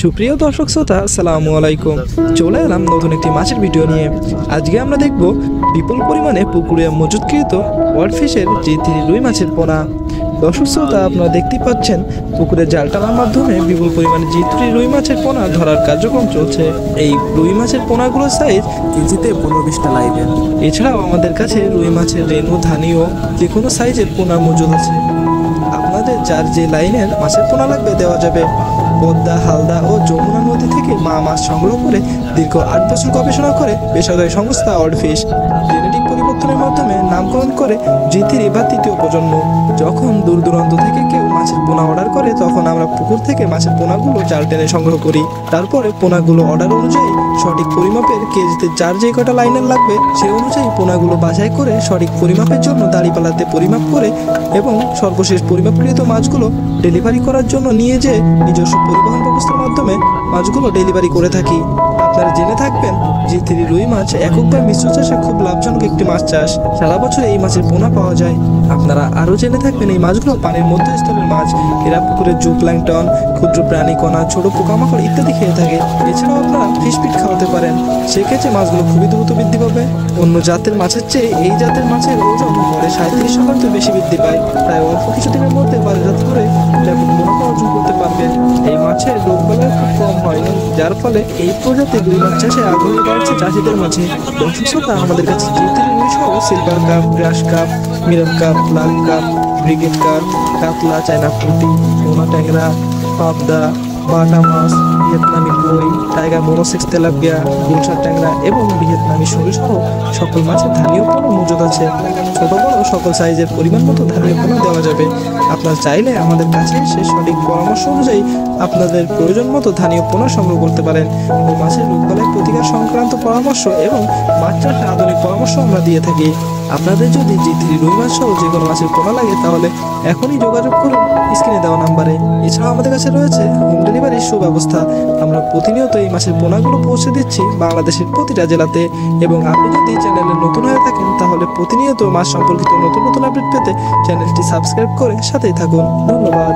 সুপ্রিয় দর্শক শ্রোতা, আসসালামু আলাইকুম। চলে এলাম নতুন একটি মাছের ভিডিও নিয়ে। আজকে আমরা দেখব বিপুল পরিমাণে পুকুরে মজুদকৃত ওয়ার্ল্ড ফিশের G3 রুই মাছের পোনা। দর্শক শ্রোতা, আপনারা দেখতেই পাচ্ছেন পুকুরে জাল টানার মাধ্যমে বিপুল পরিমাণে G3 রুই মাছের পোনা ধরার কার্যক্রম চলছে। এই রুই মাছের পোনাগুলোর সাইজ কেজিতে 15-20টা লাইনের। এছাড়াও আমাদের কাছে রুই মাছের রেনু, ধানীয় যে কোনো সাইজের পোনা মজুদ আছে। আপনাদের যার যে লাইনের মাছের পোনা লাগবে দেওয়া যাবে। পদ্মা, হালদা ও যমুনা নদী থেকে মাছ সংগ্রহ করে দীর্ঘ 8 বছর গবেষণা করে বেসরকারি সংস্থা ওয়ার্ল্ড ফিশ জেনেটিক পরিবর্তনের মাধ্যমে নামকরণ করে G3 বা তৃতীয় প্রজন্ম। যখন দূর দূরান্ত থেকে কেউ মাছের পোনা অর্ডার করে তখন আমরা পুকুর থেকে মাছের পোনাগুলো জাল টেনে সংগ্রহ করি। তারপরে পোনাগুলো অর্ডার অনুযায়ী সঠিক পরিমাপের কেজিতে যার যে কটা লাইনের লাগবে সেই অনুযায়ী পোনাগুলো বাছাই করে সঠিক পরিমাপের জন্য দাড়িপাল্লাতে পরিমাপ করে এবং সর্বশেষ পরিমাপকৃত মাছগুলো ডেলিভারি করার জন্য নিয়ে যেয়ে নিজস্ব পরিবহন ব্যবস্থার মাধ্যমে মাছগুলো ডেলিভারি করে থাকি। আপনারা জেনে থাকবেন G3 রুই মাছ একক বা মিশ্র চাষে খুব লাভজনক একটি মাছ চাষ। সারা বছর এই মাছের পোনা পাওয়া যায়। আপনারা আরও জেনে থাকবেন এই মাছগুলো পানির মধ্যস্থলের মাছ। এরা পুকুরের জুপ্ল্যাঙ্কটন, ক্ষুদ্র প্রাণীকণা, ছোট পোকামাকড় ইত্যাদি খেয়ে থাকে। এছাড়াও আপনারা ফিশ ফিড খাওয়াতে পারেন। সেক্ষেত্রে মাছগুলো খুবই দ্রুত বৃদ্ধি পাবে। অন্য জাতের মাছের চেয়ে এই জাতের মাছের ওজন গড়ে 37% বেশি বৃদ্ধি পায়। প্রায় অল্প কিছুদিনের মধ্যে বাজারজাত করে ব্যাপক মুনাফা অর্জন করতে পারবে। এই মাছের রোগবালাই খুব কম হয়, যার ফলে এই প্রজাতির রুই মাছ চাষে আগ্রহী বাড়ছে চাষিদের মাঝে। দর্শক শ্রোতা, আমাদের কাছে G3 রুই সহ silver carp, grass carp, mirror carp, লাল কাপ, ব্রিগেড কাপ, কাতলা, চায়না পুঁটি, পোনা ট্যাংরা, পাবদা, বাটা মাছ, ভিয়েতনামি কই, টাইগার মোনোসেক্স তেলাপিয়া, গুলশার ট্যাংরা এবং ভিয়েতনামি সরু সহ সকল মাছের ধানীয় পোনা মজুদ আছে। ছোট বড় সকল সাইজের পরিমাণ মতো ধানীয় পোনা দেওয়া যাবে। আপনারা চাইলে আমাদের কাছে এসে সঠিক পরামর্শ অনুযায়ী আপনাদের প্রয়োজন মতো ধানীয় পোনা সংগ্রহ করতে পারেন ও মাছের রোগবালাই প্রতিকার সংক্রান্ত পরামর্শ এবং মাছ চাষে আধুনিক পরামর্শ আমরা দিয়ে থাকি। আপনাদের যদি G3 রুই মাছ সহ যে কোনো মাছের পোনা লাগে তাহলে এখনই যোগাযোগ করুন স্ক্রিনে দেওয়া নাম্বারে। এছাড়াও আমাদের কাছে রয়েছে হোম ডেলিভারির সুব্যবস্থা। আমরা প্রতিনিয়ত এই মাছের পোনাগুলো পৌঁছে দিচ্ছি বাংলাদেশের প্রতিটা জেলাতে। এবং আপনি যদি চ্যানেলে নতুন হয়ে থাকেন তাহলে প্রতিনিয়ত মাছ সম্পর্কিত নতুন নতুন আপডেট পেতে চ্যানেলটি সাবস্ক্রাইব করে সাথেই থাকুন। ধন্যবাদ।